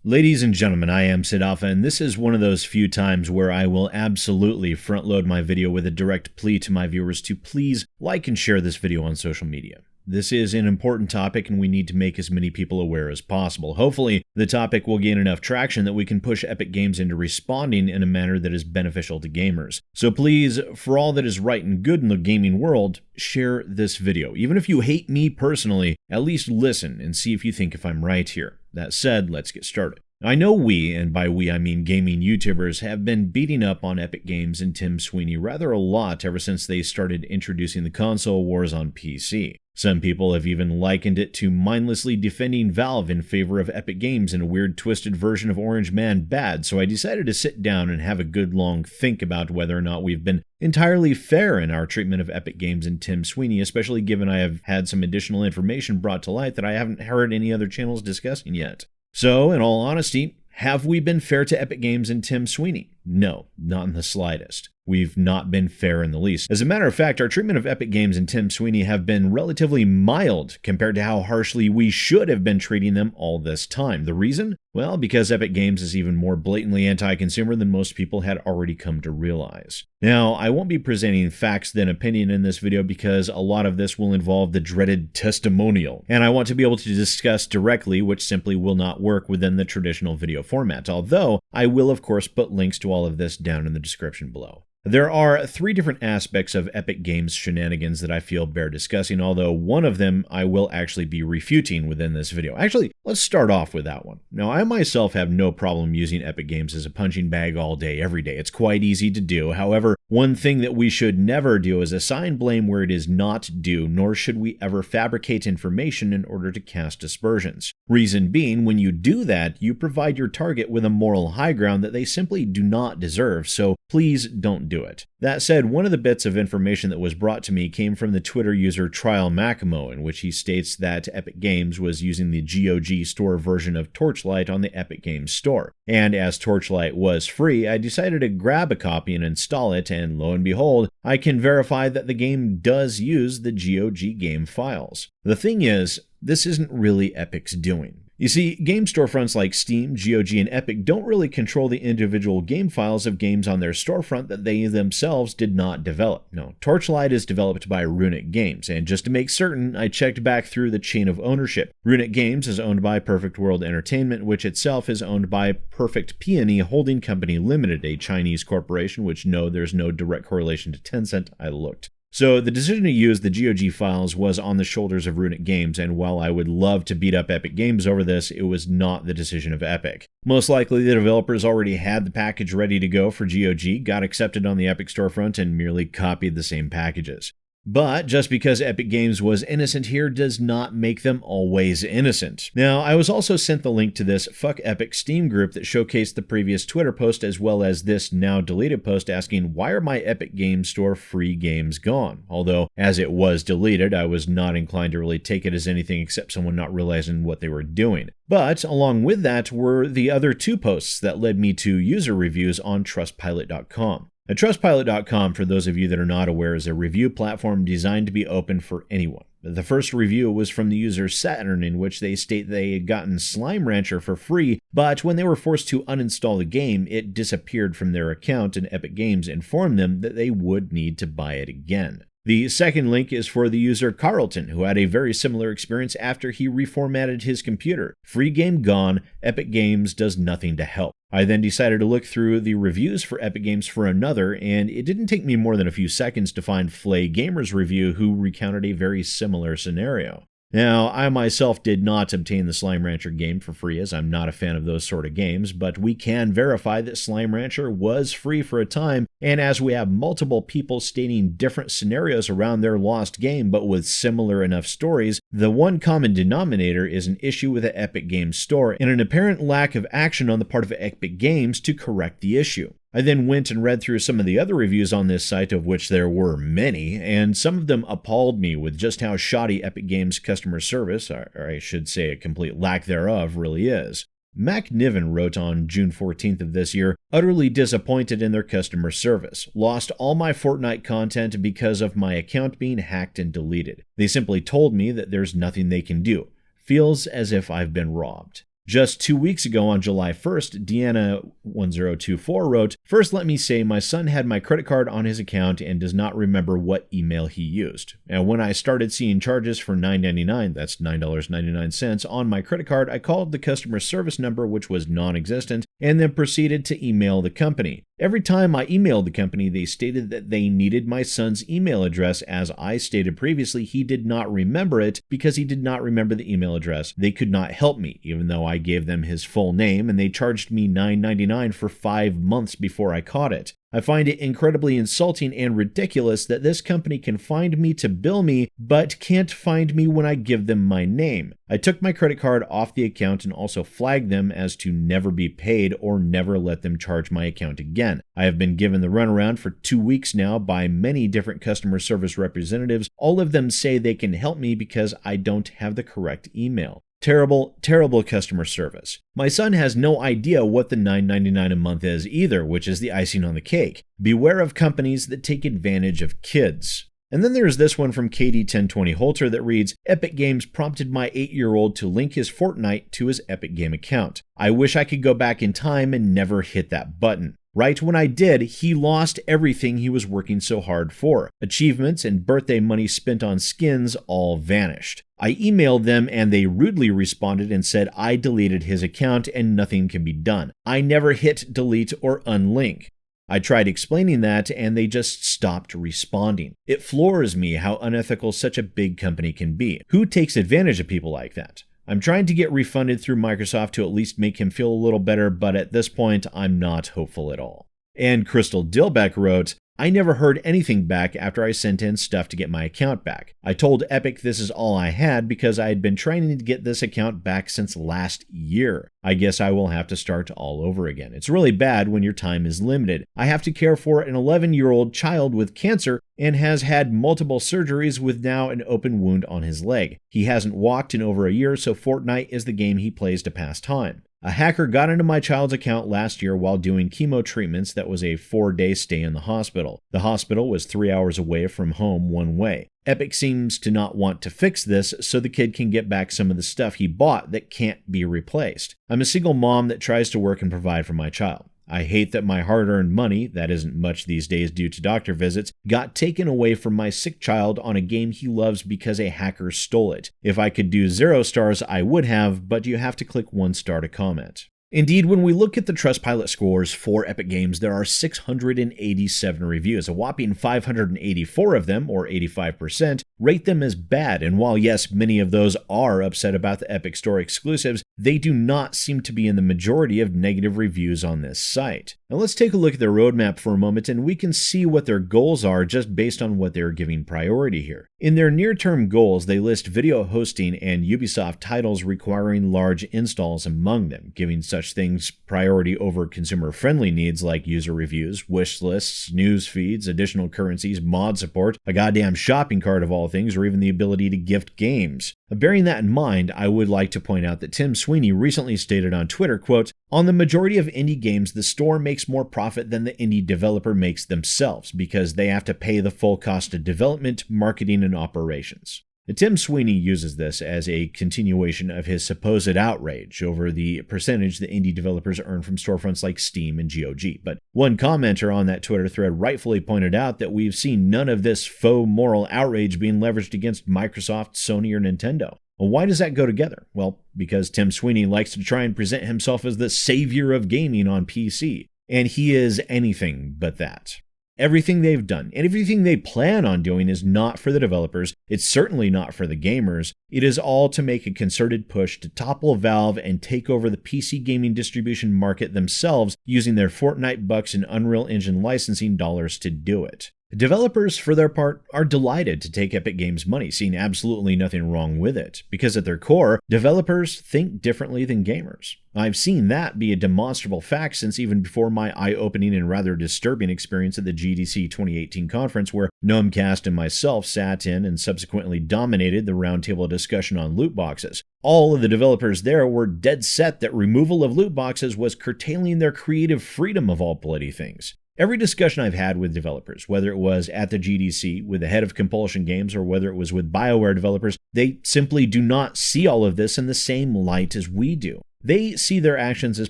Ladies and gentlemen, I am SidAlpha, and this is one of those few times where I will absolutely front-load my video with a direct plea to my viewers to please like and share this video on social media. This is an important topic, and we need to make as many people aware as possible. Hopefully, the topic will gain enough traction that we can push Epic Games into responding in a manner that is beneficial to gamers. So please, for all that is right and good in the gaming world, share this video. Even if you hate me personally, at least listen and see if you think if I'm right here. That said, let's get started. I know we, and by we I mean gaming YouTubers, have been beating up on Epic Games and Tim Sweeney rather a lot ever since they started introducing the console wars on PC. Some people have even likened it to mindlessly defending Valve in favor of Epic Games in a weird twisted version of Orange Man Bad, so I decided to sit down and have a good long think about whether or not we've been entirely fair in our treatment of Epic Games and Tim Sweeney, especially given I have had some additional information brought to light that I haven't heard any other channels discussing yet. So, in all honesty, have we been fair to Epic Games and Tim Sweeney? No, not in the slightest. We've not been fair in the least. As a matter of fact, our treatment of Epic Games and Tim Sweeney have been relatively mild compared to how harshly we should have been treating them all this time. The reason? Well, because Epic Games is even more blatantly anti-consumer than most people had already come to realize. Now, I won't be presenting facts then opinion in this video because a lot of this will involve the dreaded testimonial, and I want to be able to discuss directly, which simply will not work within the traditional video format, although I will of course put links to all of this down in the description below. There are three different aspects of Epic Games shenanigans that I feel bear discussing, although one of them I will actually be refuting within this video. Actually, let's start off with that one. Now, I myself have no problem using Epic Games as a punching bag all day, every day. It's quite easy to do. However, one thing that we should never do is assign blame where it is not due, nor should we ever fabricate information in order to cast aspersions. Reason being, when you do that, you provide your target with a moral high ground that they simply do not deserve, so please don't do it. That said, one of the bits of information that was brought to me came from the Twitter user Trial Macamo, in which he states that Epic Games was using the GOG store version of Torchlight on the Epic Games store. And as Torchlight was free, I decided to grab a copy and install it, and lo and behold, I can verify that the game does use the GOG game files. The thing is, this isn't really Epic's doing. You see, game storefronts like Steam, GOG, and Epic don't really control the individual game files of games on their storefront that they themselves did not develop. No, Torchlight is developed by Runic Games, and just to make certain, I checked back through the chain of ownership. Runic Games is owned by Perfect World Entertainment, which itself is owned by Perfect Peony Holding Company Limited, a Chinese corporation, which no, there's no direct correlation to Tencent. I looked. So the decision to use the GOG files was on the shoulders of Runic Games, and while I would love to beat up Epic Games over this, it was not the decision of Epic. Most likely the developers already had the package ready to go for GOG, got accepted on the Epic storefront, and merely copied the same packages. But just because Epic Games was innocent here does not make them always innocent. Now, I was also sent the link to this Fuck Epic Steam group that showcased the previous Twitter post as well as this now deleted post asking why are my Epic Games Store free games gone? Although, as it was deleted, I was not inclined to really take it as anything except someone not realizing what they were doing. But along with that were the other two posts that led me to user reviews on Trustpilot.com. Now, Trustpilot.com, for those of you that are not aware, is a review platform designed to be open for anyone. The first review was from the user Saturn, in which they state they had gotten Slime Rancher for free, but when they were forced to uninstall the game, it disappeared from their account, and Epic Games informed them that they would need to buy it again. The second link is for the user Carlton, who had a very similar experience after he reformatted his computer. Free game gone, Epic Games does nothing to help. I then decided to look through the reviews for Epic Games for another, and it didn't take me more than a few seconds to find Flay Gamer's review, who recounted a very similar scenario. Now, I myself did not obtain the Slime Rancher game for free, as I'm not a fan of those sort of games, but we can verify that Slime Rancher was free for a time, and as we have multiple people stating different scenarios around their lost game, but with similar enough stories, the one common denominator is an issue with the Epic Games Store, and an apparent lack of action on the part of Epic Games to correct the issue. I then went and read through some of the other reviews on this site, of which there were many, and some of them appalled me with just how shoddy Epic Games customer service, or I should say a complete lack thereof, really is. Mac Niven wrote on June 14th of this year, utterly disappointed in their customer service. Lost all my Fortnite content because of my account being hacked and deleted. They simply told me that there's nothing they can do. Feels as if I've been robbed. Just 2 weeks ago on July 1st, Deanna1024 wrote, "First, let me say my son had my credit card on his account and does not remember what email he used. And when I started seeing charges for $9.99, that's $9.99, on my credit card, I called the customer service number, which was non-existent, and then proceeded to email the company. Every time I emailed the company, they stated that they needed my son's email address. As I stated previously, he did not remember it because he did not remember the email address. They could not help me, even though I gave them his full name, and they charged me $9.99 for 5 months before I caught it. I find it incredibly insulting and ridiculous that this company can find me to bill me, but can't find me when I give them my name. I took my credit card off the account and also flagged them as to never be paid or never let them charge my account again. I have been given the runaround for 2 weeks now by many different customer service representatives. All of them say they can help me because I don't have the correct email. Terrible, terrible customer service. My son has no idea what the $9.99 a month is either, which is the icing on the cake. Beware of companies that take advantage of kids." And then there's this one from KD1020 Holter that reads, "Epic Games prompted my 8-year-old to link his Fortnite to his Epic Game account. I wish I could go back in time and never hit that button. Right when I did, he lost everything he was working so hard for. Achievements and birthday money spent on skins all vanished. I emailed them and they rudely responded and said I deleted his account and nothing can be done. I never hit delete or unlink. I tried explaining that and they just stopped responding. It floors me how unethical such a big company can be. Who takes advantage of people like that? I'm trying to get refunded through Microsoft to at least make him feel a little better, but at this point, I'm not hopeful at all." And Crystal Dilbeck wrote, "I never heard anything back after I sent in stuff to get my account back. I told Epic this is all I had because I had been trying to get this account back since last year. I guess I will have to start all over again. It's really bad when your time is limited. I have to care for an 11-year-old child with cancer and has had multiple surgeries with now an open wound on his leg. He hasn't walked in over a year, so Fortnite is the game he plays to pass time. A hacker got into my child's account last year while doing chemo treatments that was a 4-day stay in the hospital. The hospital was 3 hours away from home one way. Epic seems to not want to fix this so the kid can get back some of the stuff he bought that can't be replaced. I'm a single mom that tries to work and provide for my child. I hate that my hard-earned money, that isn't much these days due to doctor visits, got taken away from my sick child on a game he loves because a hacker stole it. If I could do 0 stars, I would have, but you have to click 1 star to comment." Indeed, when we look at the Trustpilot scores for Epic Games, there are 687 reviews. A whopping 584 of them, or 85%, rate them as bad. And while yes, many of those are upset about the Epic Store exclusives, they do not seem to be in the majority of negative reviews on this site. Now let's take a look at their roadmap for a moment and we can see what their goals are just based on what they're giving priority here. In their near-term goals, they list video hosting and Ubisoft titles requiring large installs among them, giving such things priority over consumer-friendly needs like user reviews, wish lists, news feeds, additional currencies, mod support, a goddamn shopping cart of all things, or even the ability to gift games. Bearing that in mind, I would like to point out that Tim Sweeney recently stated on Twitter, quote, "On the majority of indie games, the store makes more profit than the indie developer makes themselves because they have to pay the full cost of development, marketing, and operations." Tim Sweeney uses this as a continuation of his supposed outrage over the percentage that indie developers earn from storefronts like Steam and GOG. But one commenter on that Twitter thread rightfully pointed out that we've seen none of this faux moral outrage being leveraged against Microsoft, Sony, or Nintendo. Well, why does that go together? Well, because Tim Sweeney likes to try and present himself as the savior of gaming on PC, and he is anything but that. Everything they've done and everything they plan on doing is not for the developers. It's certainly not for the gamers. It is all to make a concerted push to topple Valve and take over the PC gaming distribution market themselves using their Fortnite bucks and Unreal Engine licensing dollars to do it. Developers, for their part, are delighted to take Epic Games' money, seeing absolutely nothing wrong with it, because at their core, developers think differently than gamers. I've seen that be a demonstrable fact since even before my eye-opening and rather disturbing experience at the GDC 2018 conference where Gnomecast and myself sat in and subsequently dominated the roundtable discussion on loot boxes. All of the developers there were dead set that removal of loot boxes was curtailing their creative freedom of all bloody things. Every discussion I've had with developers, whether it was at the GDC with the head of Compulsion Games or whether it was with BioWare developers, they simply do not see all of this in the same light as we do. They see their actions as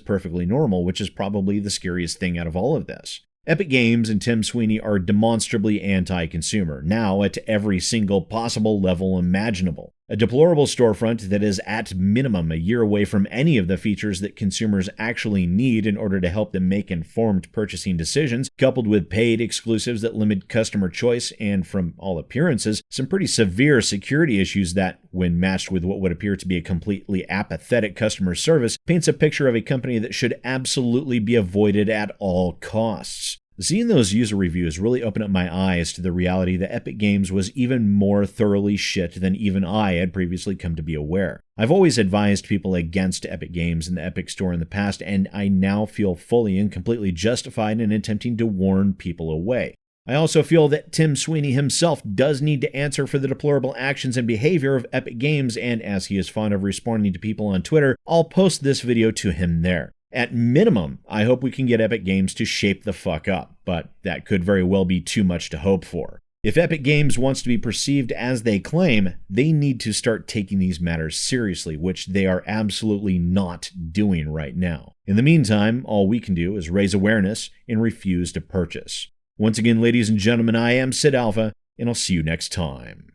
perfectly normal, which is probably the scariest thing out of all of this. Epic Games and Tim Sweeney are demonstrably anti-consumer, now at every single possible level imaginable. A deplorable storefront that is at minimum a year away from any of the features that consumers actually need in order to help them make informed purchasing decisions, coupled with paid exclusives that limit customer choice and, from all appearances, some pretty severe security issues that, when matched with what would appear to be a completely apathetic customer service, paints a picture of a company that should absolutely be avoided at all costs. Seeing those user reviews really opened up my eyes to the reality that Epic Games was even more thoroughly shit than even I had previously come to be aware. I've always advised people against Epic Games and the Epic Store in the past, and I now feel fully and completely justified in attempting to warn people away. I also feel that Tim Sweeney himself does need to answer for the deplorable actions and behavior of Epic Games, and as he is fond of responding to people on Twitter, I'll post this video to him there. At minimum, I hope we can get Epic Games to shape the fuck up, but that could very well be too much to hope for. If Epic Games wants to be perceived as they claim, they need to start taking these matters seriously, which they are absolutely not doing right now. In the meantime, all we can do is raise awareness and refuse to purchase. Once again, ladies and gentlemen, I am SidAlpha, and I'll see you next time.